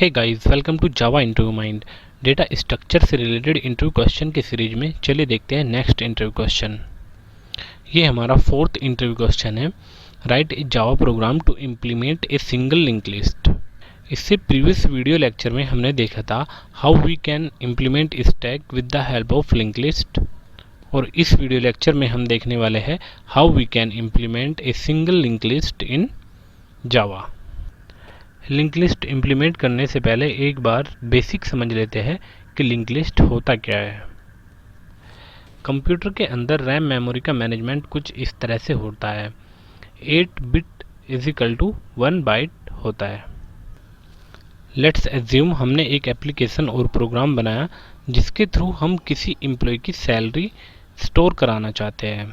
Hey guys, welcome to Java interview mind. Data structure से related interview question की series में चलिए देखते हैं नेक्स्ट इंटरव्यू क्वेश्चन। ये हमारा फोर्थ इंटरव्यू क्वेश्चन है। Write a Java program to implement a single link list. इससे प्रीवियस वीडियो लेक्चर में हमने देखा था how we can implement stack with the help of link list, और इस वीडियो लेक्चर में हम देखने वाले हैं how we can implement a single link list in Java. Link list implement करने से पहले एक बार बेसिक समझ लेते हैं कि लिंक लिस्ट होता क्या है। कंप्यूटर के अंदर रैम मेमोरी का मैनेजमेंट कुछ इस तरह से होता है। 8 bit is equal to 1 byte होता है। लेट्स एज्यूम हमने एक एप्लीकेशन और प्रोग्राम बनाया जिसके थ्रू हम किसी एम्प्लॉय की सैलरी स्टोर कराना चाहते हैं।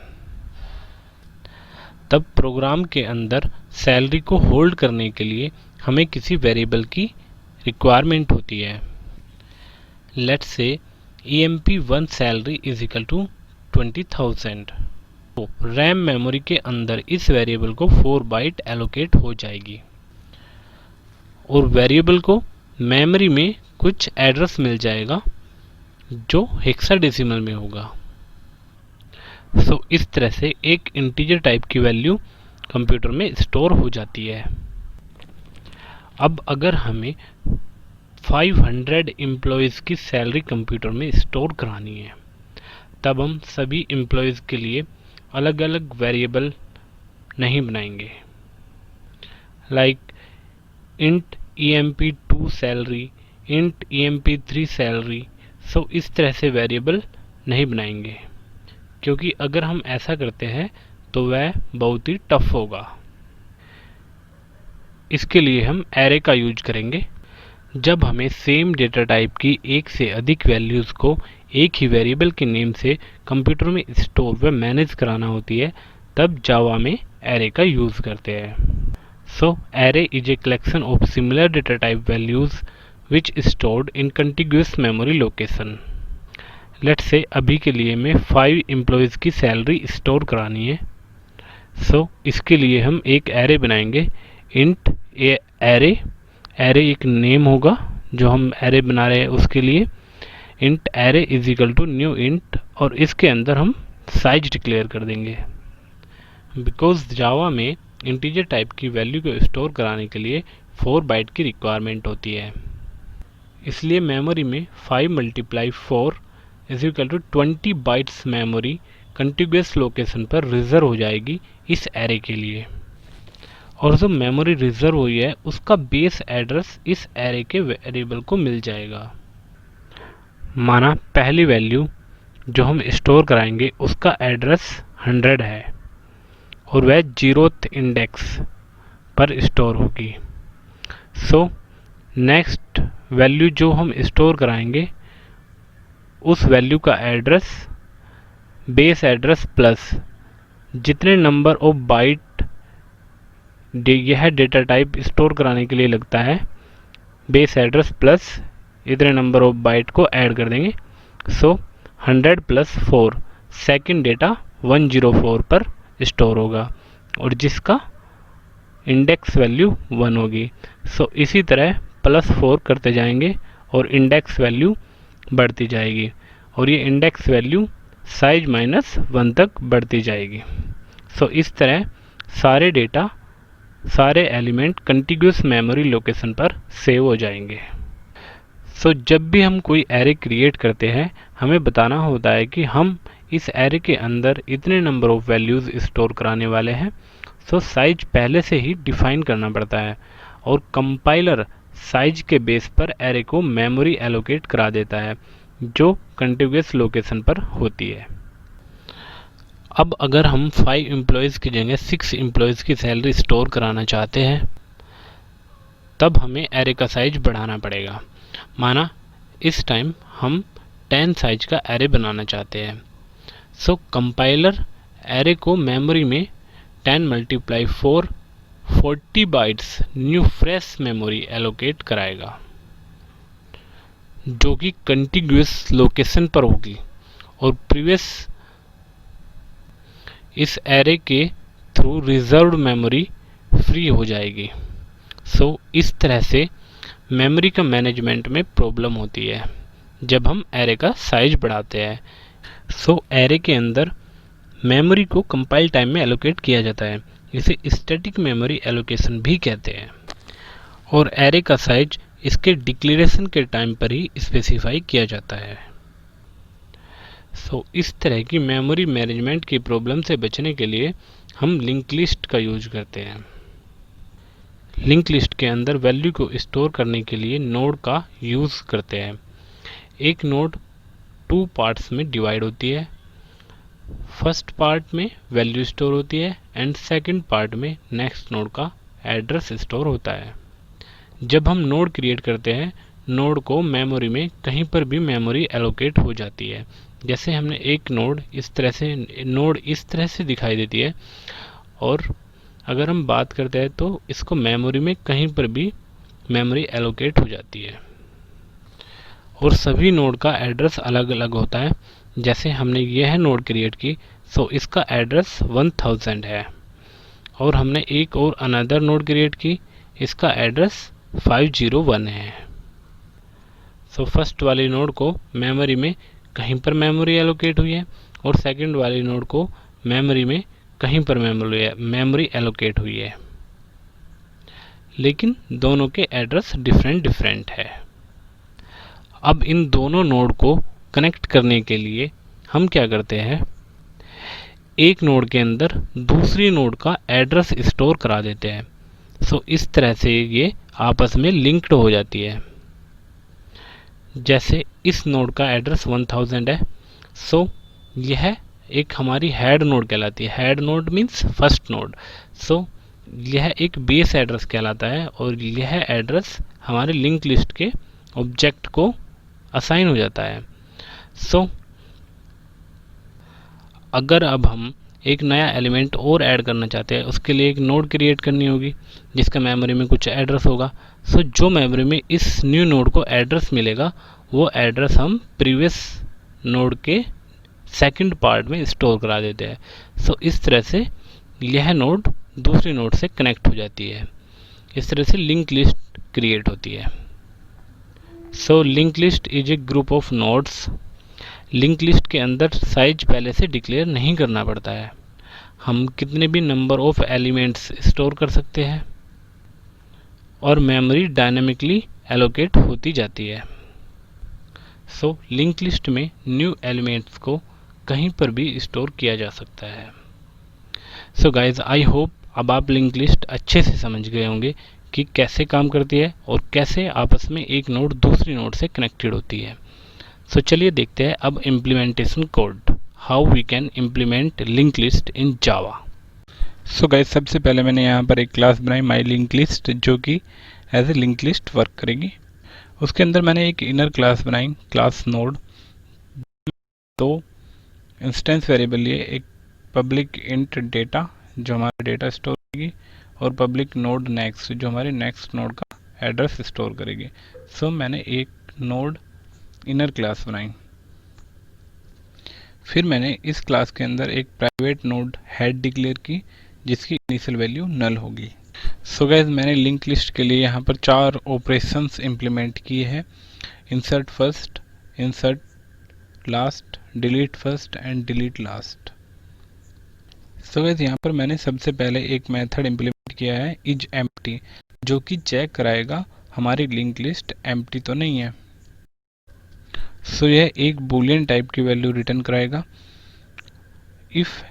तब प्रोग्राम के अंदर सैलरी को होल्ड करने के लिए हमें किसी वेरिएबल की रिक्वायरमेंट होती है। Let's say EMP1 salary is equal to 20,000। तो रैम मेमोरी के अंदर इस वेरिएबल को 4 बाइट एलोकेट हो जाएगी और वेरिएबल को मेमोरी में कुछ एड्रेस मिल जाएगा जो हेक्साडेसिमल में होगा। सो इस तरह से एक इंटीजर टाइप की वैल्यू कंप्यूटर में स्टोर हो जाती है। अब अगर हमें 500 एम्प्लॉयज़ की सैलरी कंप्यूटर में स्टोर करानी है, तब हम सभी एम्प्लॉयज़ के लिए अलग अलग वेरिएबल नहीं बनाएंगे। Like int EMP2 salary, int EMP3 salary. So इस तरह से वेरिएबल नहीं बनाएंगे, क्योंकि अगर हम ऐसा करते हैं तो वह बहुत ही टफ होगा। इसके लिए हम एरे का यूज करेंगे। जब हमें सेम डेटा टाइप की एक से अधिक वैल्यूज़ को एक ही वेरिएबल के नेम से कंप्यूटर में स्टोर व मैनेज कराना होती है, तब जावा में एरे का यूज़ करते हैं। So array is a collection of similar data type values which stored in contiguous memory location. Let's say अभी के लिए में 5 एम्प्लॉयज़ की सैलरी स्टोर करानी है। सो इसके लिए हम एक एरे बनाएंगे। इंट एरे, एरे एक नेम होगा जो हम एरे बना रहे हैं उसके लिए। Int array is equal to new int, और इसके अंदर हम साइज डिक्लेयर कर देंगे। बिकॉज जावा में इंटीजर टाइप की वैल्यू को स्टोर कराने के लिए 4 बाइट की रिक्वायरमेंट होती है, इसलिए मेमोरी में 5 × 4 is equal to 20 bytes memory contiguous location पर रिजर्व हो जाएगी इस एरे के लिए। और जो मेमोरी रिजर्व हुई है उसका बेस एड्रेस इस एरे के वेरिएबल को मिल जाएगा। माना पहली वैल्यू जो हम स्टोर कराएंगे उसका एड्रेस 100 है और वह 0th इंडेक्स पर स्टोर होगी। सो नेक्स्ट वैल्यू जो हम स्टोर कराएंगे उस वैल्यू का एड्रेस बेस एड्रेस प्लस जितने नंबर ऑफ बाइट यह डेटा टाइप स्टोर कराने के लिए लगता है, बेस एड्रेस प्लस इतने नंबर ऑफ बाइट को ऐड कर देंगे। सो 100 + 4 सेकंड डेटा 104 पर स्टोर होगा और जिसका इंडेक्स वैल्यू 1 होगी। सो इसी तरह +4 करते जाएंगे और इंडेक्स वैल्यू बढ़ती जाएगी और ये इंडेक्स वैल्यू साइज -1 तक बढ़ती जाएगी। सो इस तरह सारे डेटा, सारे एलिमेंट कंटिग्यूअस मेमोरी लोकेशन पर सेव हो जाएंगे। सो जब भी हम कोई एरे क्रिएट करते हैं हमें बताना होता है कि हम इस एरे के अंदर इतने नंबर ऑफ वैल्यूज़ स्टोर कराने वाले हैं। सो साइज पहले से ही डिफाइन करना पड़ता है और कंपाइलर साइज के बेस पर एरे को मेमोरी एलोकेट करा देता है जो कंटिग्यूअस लोकेशन पर होती है। अब अगर हम 5 एम्प्लॉयज़ की जगह 6 एम्प्लॉयज़ की सैलरी स्टोर कराना चाहते हैं, तब हमें एरे का साइज बढ़ाना पड़ेगा। माना इस टाइम हम 10 साइज का एरे बनाना चाहते हैं। सो कंपाइलर एरे को मेमोरी में 10 × 4 40 bytes new fresh memory allocate कराएगा जो कि कंटिग्यूअस लोकेशन पर होगी और प्रीवियस इस एरे के थ्रू रिजर्व्ड मेमोरी फ्री हो जाएगी। सो इस तरह से मेमोरी का मैनेजमेंट में प्रॉब्लम होती है जब हम एरे का साइज बढ़ाते हैं। सो एरे के अंदर मेमोरी को कंपाइल टाइम में एलोकेट किया जाता है, इसे स्टैटिक मेमोरी एलोकेशन भी कहते हैं, और एरे का साइज इसके डिक्लेरेशन के टाइम पर ही स्पेसिफाई किया जाता है। सो इस तरह की मेमोरी मैनेजमेंट की प्रॉब्लम से बचने के लिए हम लिंक लिस्ट का यूज करते हैं। लिंक लिस्ट के अंदर वैल्यू को स्टोर करने के लिए नोड का यूज करते हैं। एक नोड 2 पार्ट्स में डिवाइड होती है। फर्स्ट पार्ट में वैल्यू स्टोर होती है एंड सेकंड पार्ट में नेक्स्ट नोड का एड्रेस स्टोर होता है। जब हम नोड क्रिएट करते हैं, नोड को मेमोरी में कहीं पर भी मेमोरी एलोकेट हो जाती है। जैसे हमने एक नोड इस तरह से दिखाई देती है, और अगर हम बात करते हैं तो इसको मेमोरी में कहीं पर भी मेमोरी एलोकेट हो जाती है, और सभी नोड का एड्रेस अलग अलग होता है। जैसे हमने यह नोड क्रिएट की, सो इसका एड्रेस 1000 है, और हमने एक और अनदर नोड क्रिएट की, इसका एड्रेस 501 है। सो फर्स्ट वाली नोड को मेमोरी में कहीं पर मेमोरी एलोकेट हुई है, और सेकंड वाली नोड को मेमोरी में कहीं पर मेमोरी एलोकेट हुई है, लेकिन दोनों के एड्रेस डिफरेंट है। अब इन दोनों नोड को कनेक्ट करने के लिए हम क्या करते हैं, एक नोड के अंदर दूसरी नोड का एड्रेस स्टोर करा देते हैं। सो इस तरह से ये आपस में लिंक्ड हो जाती है। जैसे इस नोड का एड्रेस 1000 है, सो यह एक हमारी हेड नोड कहलाती है। Head node means first node. So यह एक बेस एड्रेस कहलाता है, और यह एड्रेस हमारे लिंक लिस्ट के ऑब्जेक्ट को असाइन हो जाता है। सो अगर अब हम एक नया एलिमेंट और ऐड करना चाहते हैं, उसके लिए एक नोड क्रिएट करनी होगी जिसका मेमोरी में कुछ एड्रेस होगा। सो जो मेमोरी में इस न्यू नोड को एड्रेस मिलेगा, वो एड्रेस हम प्रीवियस नोड के सेकंड पार्ट में स्टोर करा देते हैं। सो इस तरह से यह नोड दूसरी नोड से कनेक्ट हो जाती है। इस तरह से लिंक लिस्ट क्रिएट होती है। So link list is a group of nodes. Link list के अंदर साइज पहले से डिक्लेयर नहीं करना पड़ता है। हम कितने भी नंबर ऑफ एलिमेंट्स स्टोर कर सकते हैं, और मेमोरी डायनामिकली एलोकेट होती जाती है। सो लिंक लिस्ट में न्यू एलिमेंट्स को कहीं पर भी स्टोर किया जा सकता है। सो गाइज, आई होप अब आप लिंक लिस्ट अच्छे से समझ गए होंगे कि कैसे काम करती है और कैसे आपस में एक नोड दूसरी नोड से कनेक्टेड होती है। सो चलिए देखते हैं अब implementation code, how we can implement link list in Java. So guys, सबसे पहले मैंने यहाँ पर एक क्लास बनाई माई लिंक लिस्ट, जो कि as a link list work करेगी। उसके अंदर मैंने एक इनर क्लास बनाई, क्लास नोड। तो इंस्टेंस वेरिएबल लिए एक पब्लिक इंट डेटा जो हमारा डेटा स्टोर करेगी, और पब्लिक नोड नेक्स्ट जो हमारे नेक्स्ट नोड का एड्रेस स्टोर करेगी। सो मैंने एक नोड इनर क्लास बनाई। फिर मैंने इस क्लास के अंदर एक प्राइवेट नोड हेड डिक्लेयर की, जिसकी इनिशियल वैल्यू नल होगी। सो गाइस, मैंने लिंक लिस्ट के लिए यहाँ पर 4 ऑपरेशंस इंप्लीमेंट किए हैं: insert first, insert last, delete first and delete last. So guys, यहाँ पर मैंने सबसे पहले एक मेथड इंप्लीमेंट किया है इज एम्प्टी, जो कि चेक कराएगा हमारी लिंक लिस्ट एम्प्टी तो नहीं है। सो यह एक बूलियन टाइप की वैल्यू रिटर्न कराएगा। If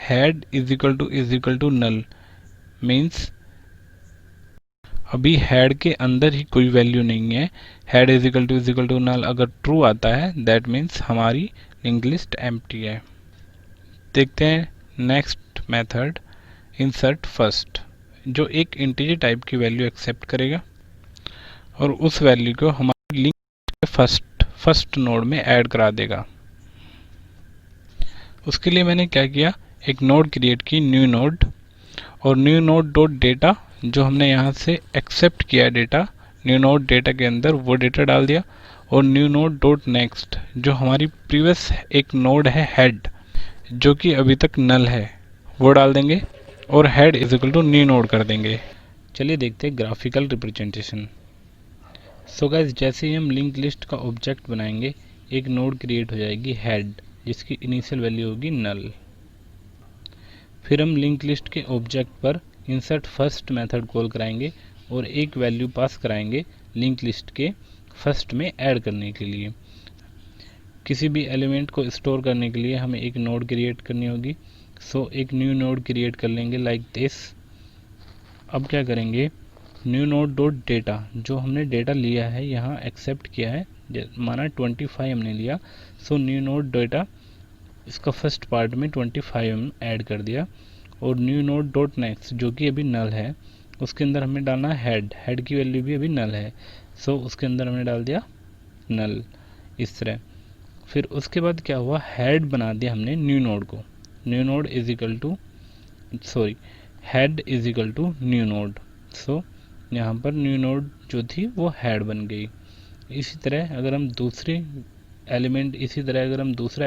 head is equal to null means अभी हेड के अंदर ही कोई वैल्यू नहीं है। Head is equal to null अगर ट्रू आता है, दैट मीन्स हमारी लिंक लिस्ट एम्प्टी है। देखते हैं नेक्स्ट मेथड इंसर्ट फर्स्ट, जो एक इंटीजर टाइप की वैल्यू एक्सेप्ट करेगा और उस वैल्यू को हमारी लिंक के फर्स्ट नोड में ऐड करा देगा। उसके लिए मैंने क्या किया, एक नोड क्रिएट की, न्यू नोड, और न्यू नोड डॉट डेटा जो हमने यहाँ से एक्सेप्ट किया डेटा, न्यू नोड डेटा के अंदर वो डेटा डाल दिया, और न्यू नोड डॉट नेक्स्ट जो हमारी प्रीवियस एक नोड है हेड, जो कि अभी तक नल है, वो डाल देंगे, और head is equal to new node कर देंगे। चलिए देखते हैं ग्राफिकल रिप्रेजेंटेशन। सो गाइस जैसे ही हम लिंक लिस्ट का ऑब्जेक्ट बनाएंगे एक नोड क्रिएट हो जाएगी हेड, जिसकी इनिशियल वैल्यू होगी नल। फिर हम लिंक लिस्ट के ऑब्जेक्ट पर इंसर्ट फर्स्ट मेथड कॉल कराएंगे और एक वैल्यू पास कराएंगे लिंक लिस्ट के फर्स्ट में ऐड करने के लिए। किसी भी एलिमेंट को स्टोर करने के लिए हमें एक नोड क्रिएट करनी होगी। सो एक न्यू नोड क्रिएट कर लेंगे लाइक दिस। अब क्या करेंगे, न्यू नोड डॉट डेटा, जो हमने डेटा लिया है यहाँ एक्सेप्ट किया है, माना 25 हमने लिया। सो न्यू नोड डेटा, इसका फर्स्ट पार्ट में 25 हम ऐड कर दिया। और न्यू नोड डॉट नेक्स्ट, जो कि अभी नल है, उसके अंदर हमें डालना हेड, हेड की वैल्यू भी अभी नल है। सो उसके अंदर हमने डाल दिया नल, इस तरह। फिर उसके बाद क्या हुआ, हेड बना दिया हमने न्यू नोड को। New node is equal to head is equal to new node. So यहाँ पर न्यू नोड जो थी वो हेड बन गई। इसी तरह अगर हम दूसरा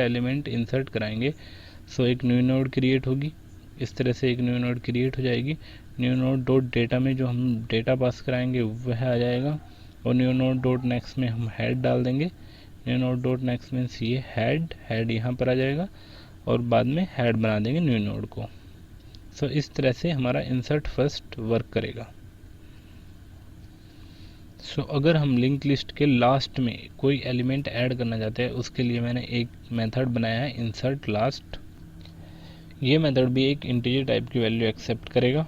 एलिमेंट इंसर्ट कराएंगे, सो एक न्यू नोड क्रिएट होगी। इस तरह से एक न्यू नोड क्रिएट हो जाएगी। न्यू नोड डॉट डेटा में जो हम डेटा पास कराएंगे वह आ जाएगा, और न्यू नोड डॉट नेक्स्ट में हम हेड डाल देंगे। New node dot next means ये हेड यहाँ पर आ जाएगा, और बाद में हेड बना देंगे न्यू नोड को। सो इस तरह से हमारा इंसर्ट फर्स्ट वर्क करेगा। सो अगर हम लिंक लिस्ट के लास्ट में कोई एलिमेंट ऐड करना चाहते हैं, उसके लिए मैंने एक मेथड बनाया है इंसर्ट लास्ट। ये मेथड भी एक इंटीजर टाइप की वैल्यू एक्सेप्ट करेगा।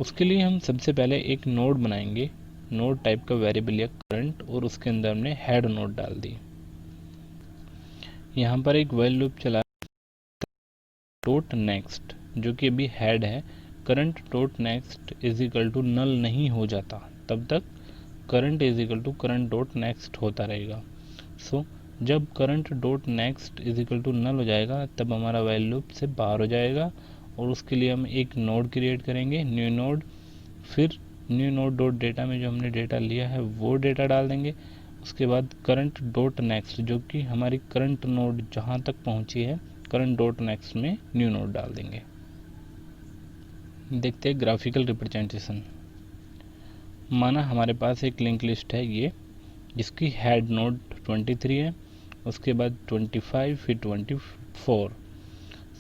उसके लिए हम सबसे पहले एक नोड बनाएंगे, नोड टाइप का वेरिएबल या करंट, और उसके अंदर हमने हेड नोड डाल दी। यहाँ पर एक व्हाइल लूप चला डॉट नेक्स्ट, जो कि अभी हेड है। Current dot next is equal to null नहीं हो जाता तब तक current is equal to current dot next होता रहेगा। सो जब current dot next is equal to null हो जाएगा तब हमारा व्हाइल लूप से बाहर हो जाएगा, और उसके लिए हम एक नोड क्रिएट करेंगे, न्यू नोड। फिर न्यू नोड डॉट डेटा में जो हमने डेटा लिया है वो डेटा डाल देंगे। उसके बाद करंट डॉट नेक्स्ट, जो कि हमारी करंट नोड जहाँ तक पहुँची है, करंट डॉट नेक्स्ट में न्यू नोड डाल देंगे। देखते हैं ग्राफिकल रिप्रेजेंटेशन। माना हमारे पास एक लिंक लिस्ट है ये, जिसकी हेड नोड 23 है, उसके बाद 25, फिर 24।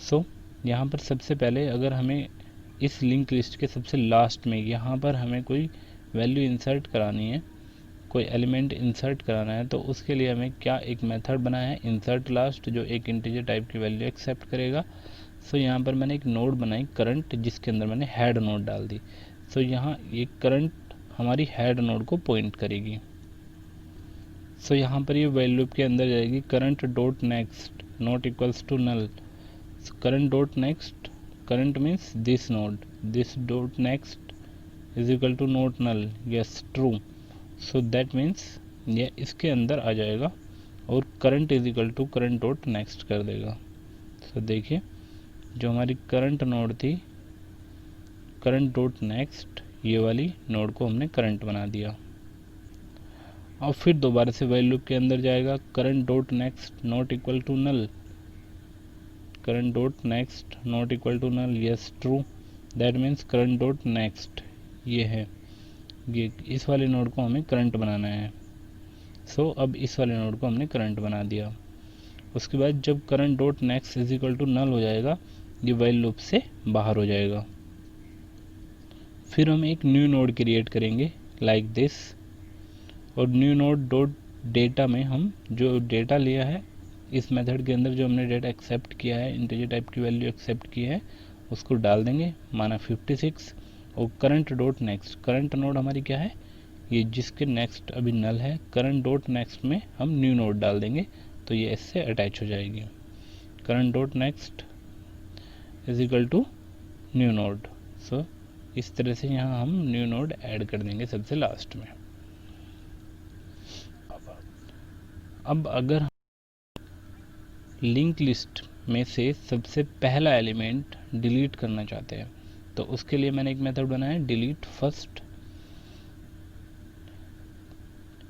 सो यहाँ पर सबसे पहले अगर हमें इस लिंक लिस्ट के सबसे लास्ट में यहाँ पर हमें कोई वैल्यू इंसर्ट करानी है, कोई एलिमेंट इंसर्ट कराना है, तो उसके लिए हमें क्या एक मेथड बनाया है इंसर्ट लास्ट, जो एक इंटीजर टाइप की वैल्यू एक्सेप्ट करेगा। सो यहाँ पर मैंने एक नोड बनाई करंट, जिसके अंदर मैंने हेड नोड डाल दी। सो यहाँ ये करंट हमारी हेड नोड को पॉइंट करेगी। सो यहाँ पर ये व्हाइल लूप के अंदर जाएगी, current dot next not equals to null. Current dot next, current means this node, this dot next is equal to not null, yes true. So that means ये इसके अंदर आ जाएगा और current is equal to current dot next कर देगा। So देखिए जो हमारी करंट नोड थी, करंट डॉट नेक्स्ट, ये वाली नोड को हमने करंट बना दिया। और फिर दोबारा से व्हाइल लूप के अंदर जाएगा, current dot next not equal to null, current dot next not equal to null, yes true. That means current dot next ये है, ये इस वाले नोड को हमें करंट बनाना है। सो अब इस वाले नोड को हमने करंट बना दिया। उसके बाद जब current dot next is equal to null हो जाएगा, ये व्हाइल लूप से बाहर हो जाएगा। फिर हम एक न्यू नोड क्रिएट करेंगे लाइक दिस, और न्यू नोड डॉट डेटा में हम जो डेटा लिया है इस मेथड के अंदर, जो हमने डेटा एक्सेप्ट किया है, इंटीजर टाइप की वैल्यू एक्सेप्ट की है, उसको डाल देंगे, माना 56। और current dot next, current node हमारी क्या है, ये जिसके नेक्स्ट अभी नल है, करंट डॉट नेक्स्ट में हम न्यू नोड डाल देंगे, तो ये इससे अटैच हो जाएगी। Current dot next is equal to new node. So इस तरह से यहाँ हम न्यू नोड ऐड कर देंगे सबसे लास्ट में। अब अगर लिंक लिस्ट में से सबसे पहला एलिमेंट डिलीट करना चाहते हैं, तो उसके लिए मैंने एक मेथड बनाया डिलीट फर्स्ट।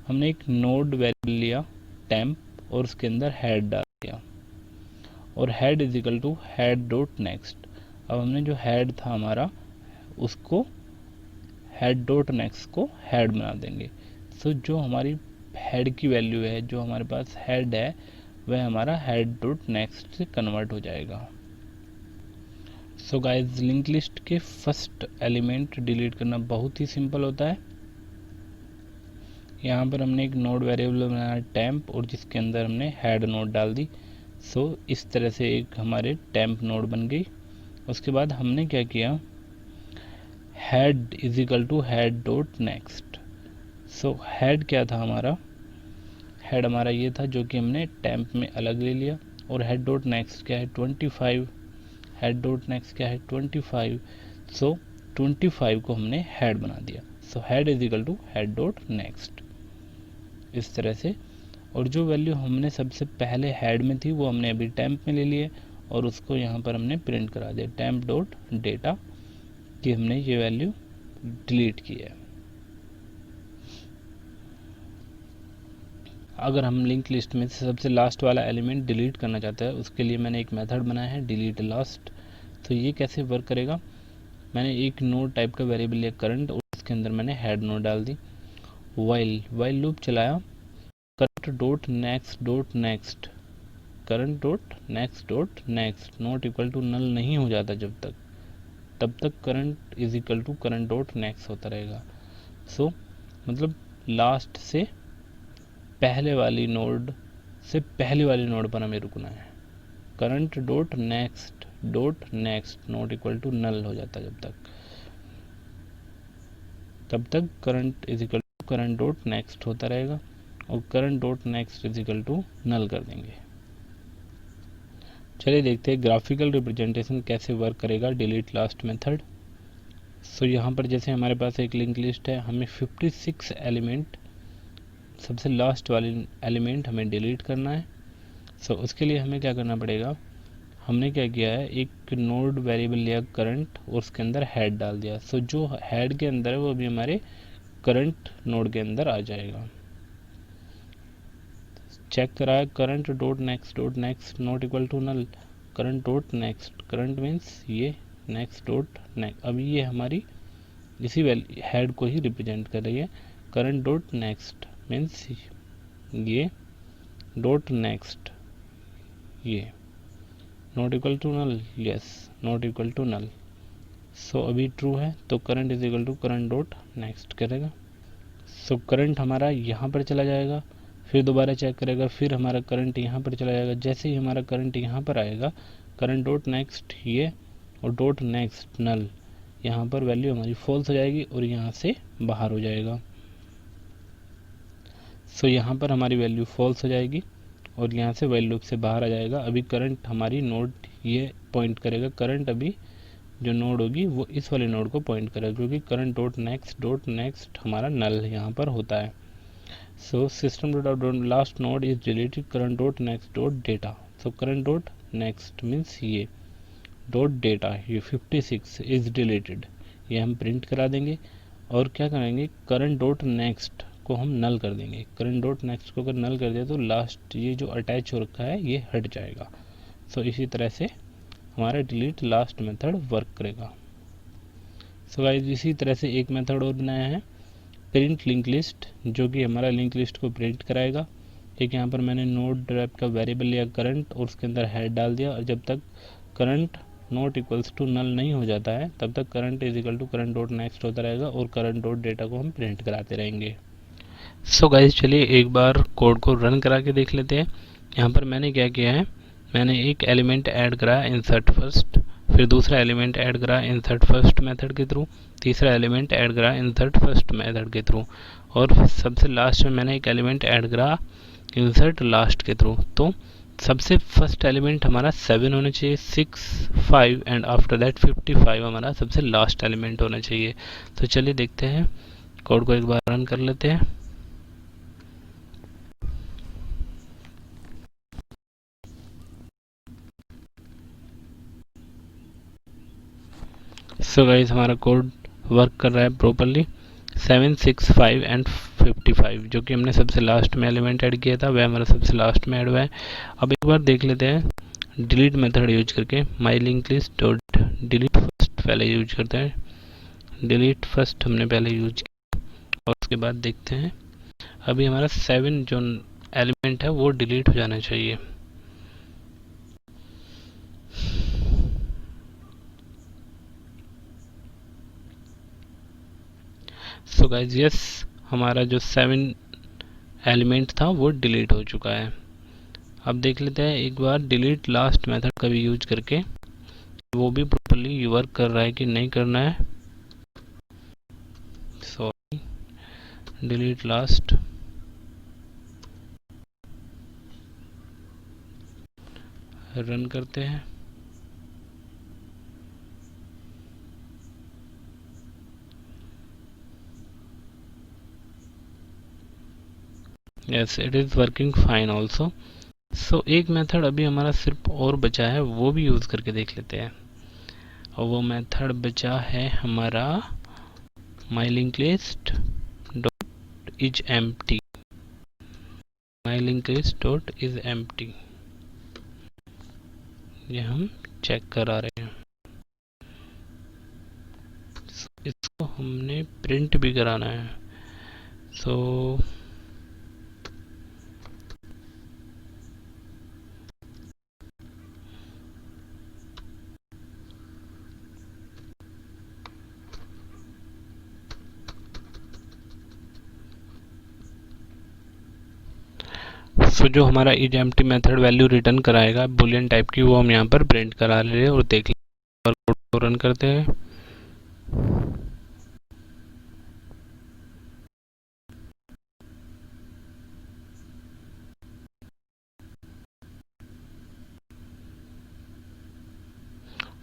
हमने एक नोड वेरिएबल लिया टेम्प, और उसके अंदर हेड डाल दिया, और head is equal to head dot next. अब हमने जो हेड था हमारा, उसको हेड डॉट नेक्स्ट को हेड बना देंगे। सो जो हमारी हेड की वैल्यू है, जो हमारे पास हेड है, वह हमारा हेड डॉट नेक्स्ट से कन्वर्ट हो जाएगा। सो गाइस, लिंक लिस्ट के फर्स्ट एलिमेंट डिलीट करना बहुत ही सिंपल होता है। यहाँ पर हमने एक नोड वेरिएबल बनाया टेम्प, और जिसके अंदर हमने हेड नोड डाल दी। सो इस तरह से एक हमारे टेम्प नोड बन गई। उसके बाद हमने क्या किया, head is equal to head dot next. So head क्या था हमारा, हेड हमारा ये था जो कि हमने टेम्प में अलग ले लिया। और हेड डॉट नेक्स्ट क्या है, 25। हेड डॉट नेक्स्ट क्या है, 25। सो 25 को हमने हेड बना दिया। So head is equal to head dot next, इस तरह से। और जो वैल्यू हमने सबसे पहले हेड में थी वो हमने अभी टेम्प में ले लिए, और उसको यहाँ पर हमने प्रिंट करा दिया टेम्प डॉट डेटा कि हमने ये वैल्यू डिलीट की है। अगर हम लिंक लिस्ट में से सबसे लास्ट वाला एलिमेंट डिलीट करना चाहते हैं, उसके लिए मैंने एक मेथड बनाया है डिलीट लास्ट। तो ये कैसे वर्क करेगा, मैंने एक नोड टाइप का वेरिएबल लिया करंट, और उसके अंदर मैंने हेड नोड डाल दी। वाइल लूप चलाया, current dot next current dot next not equal to null नहीं हो जाता जब तक, तब तक current is equal to current dot next होता रहेगा। सो मतलब लास्ट से पहले वाली नोड पर हमें रुकना है। Current dot next not equal to null हो जाता जब तक, तब तक current is equal to current dot next होता रहेगा, और current dot next is equal to null कर देंगे। चलिए देखते हैं ग्राफिकल रिप्रेजेंटेशन कैसे वर्क करेगा डिलीट लास्ट मेथड। सो यहाँ पर जैसे हमारे पास एक लिंक लिस्ट है, हमें 56 एलिमेंट, सबसे लास्ट वाली एलिमेंट हमें डिलीट करना है। सो उसके लिए हमें क्या करना पड़ेगा, हमने क्या किया है, एक नोड वेरिएबल लिया करंट, और उसके अंदर हेड डाल दिया। सो जो हेड के अंदर है वो भी हमारे करंट नोड के अंदर आ जाएगा। चेक कराया, current dot next not equal to null, current dot next, current means ये, नेक्स्ट डॉट नेक्स्ट, अभी ये हमारी इसी हेड को ही रिप्रेजेंट कर रही है। करंट डॉट नेक्स्ट मीन्स ये, डॉट नेक्स्ट ये, not equal to null, yes not equal to null. So अभी ट्रू है तो current is equal to current dot next करेगा। सो करंट हमारा यहाँ पर चला जाएगा, फिर दोबारा चेक करेगा, फिर हमारा करंट यहाँ पर चला जाएगा। जैसे ही हमारा करंट यहाँ पर आएगा, करंट डॉट नेक्स्ट ये, और डॉट नेक्स्ट नल, यहाँ पर वैल्यू हमारी फॉल्स हो जाएगी और यहाँ से बाहर हो जाएगा। सो यहाँ पर हमारी वैल्यू फॉल्स हो जाएगी और यहाँ से वाइल लूप से बाहर आ जाएगा। अभी करंट हमारी नोड ये पॉइंट करेगा, करंट अभी जो नोड होगी वो इस वाले नोड को पॉइंट करेगा, क्योंकि करंट डॉट नेक्स्ट हमारा नल यहाँ पर होता है। So system dot last node is deleted current dot next dot data. So current dot next means ये, डॉट डेटा ये 56 इज डिलीटेड, ये हम प्रिंट करा देंगे। और क्या करेंगे, करंट डॉट नेक्स्ट को हम नल कर देंगे। करंट डॉट नेक्स्ट को अगर नल कर दिया तो लास्ट ये जो अटैच हो रखा है ये हट जाएगा। सो इसी तरह से हमारा डिलीट लास्ट मेथड वर्क करेगा। सो गाइस, इसी तरह से एक मेथड और बनाया है प्रिंट लिंक लिस्ट, जो कि हमारा लिंक लिस्ट को प्रिंट कराएगा। एक यहाँ पर मैंने नोड टाइप का वेरिएबल लिया करंट और उसके अंदर हेड डाल दिया, और जब तक current not equals to null नहीं हो जाता है तब तक current is equal to current dot next होता रहेगा और करंट डॉट डेटा को हम प्रिंट कराते रहेंगे। सो गाइस, चलिए एक बार कोड को रन करा के देख लेते हैं। यहाँ पर मैंने क्या किया है, मैंने एक एलिमेंट ऐड करा इंसर्ट फर्स्ट, फिर दूसरा एलिमेंट ऐड करा इंसर्ट फर्स्ट मेथड के थ्रू, तीसरा एलिमेंट ऐड करा इंसर्ट फर्स्ट मेथड के थ्रू, और सबसे लास्ट में मैंने एक एलिमेंट ऐड करा इंसर्ट लास्ट के थ्रू। तो सबसे फर्स्ट एलिमेंट हमारा 7 होना चाहिए, 6, 5 एंड आफ्टर दैट 55 हमारा सबसे लास्ट एलिमेंट होना चाहिए। तो चलिए देखते हैं, कोड को एक बार रन कर लेते हैं। सो गाइस, हमारा कोड वर्क कर रहा है प्रॉपरली। 7, 6, 5 एंड 55 जो कि हमने सबसे लास्ट में एलिमेंट ऐड किया था वह हमारा सबसे लास्ट में ऐड हुआ है। अब एक बार देख लेते हैं डिलीट मेथड यूज करके। माई link list dot delete first पहले यूज करते हैं। डिलीट फर्स्ट हमने पहले यूज किया और उसके बाद देखते हैं अभी हमारा 7 जो एलिमेंट है वो डिलीट हो जाना चाहिए। सो गाइस यस, हमारा जो 7 एलिमेंट था वो डिलीट हो चुका है। अब देख लेते हैं एक बार डिलीट लास्ट मेथड का भी यूज करके वो भी प्रॉपर्ली वर्क कर रहा है कि नहीं करना है। सॉरी, डिलीट लास्ट, रन करते हैं। Yes, it is working fine also. So एक मेथड अभी हमारा सिर्फ और बचा है, वो भी यूज करके देख लेते हैं। और वो मेथड बचा है हमारा mylinkList is empty, mylinkList dot is empty. ये हम चेक करा रहे हैं। इसको हमने प्रिंट भी कराना है। सो जो हमारा is empty method value return कराएगा बुलियन टाइप की, वो हम यहाँ पर प्रिंट करा ले रहे हैं और देख लें। कोड को रन करते हैं।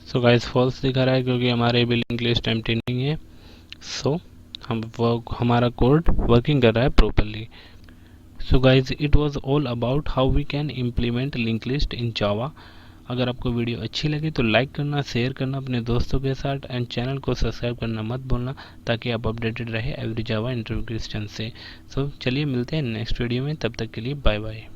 सो गाइस फॉल्स दिखा रहा है क्योंकि हमारे बिलिंग लिस्ट एम्प्टी नहीं है। सो हमारा कोड वर्किंग कर रहा है properly. So guys it was all about how we can implement link list in Java. अगर आपको वीडियो अच्छी लगी तो लाइक करना, शेयर करना अपने दोस्तों के साथ एंड चैनल को सब्सक्राइब करना मत भूलना, ताकि आप अपडेटेड रहे एवरी जावा इंटरव्यू क्वेश्चन से। सो चलिए मिलते हैं नेक्स्ट वीडियो में, तब तक के लिए बाय बाय।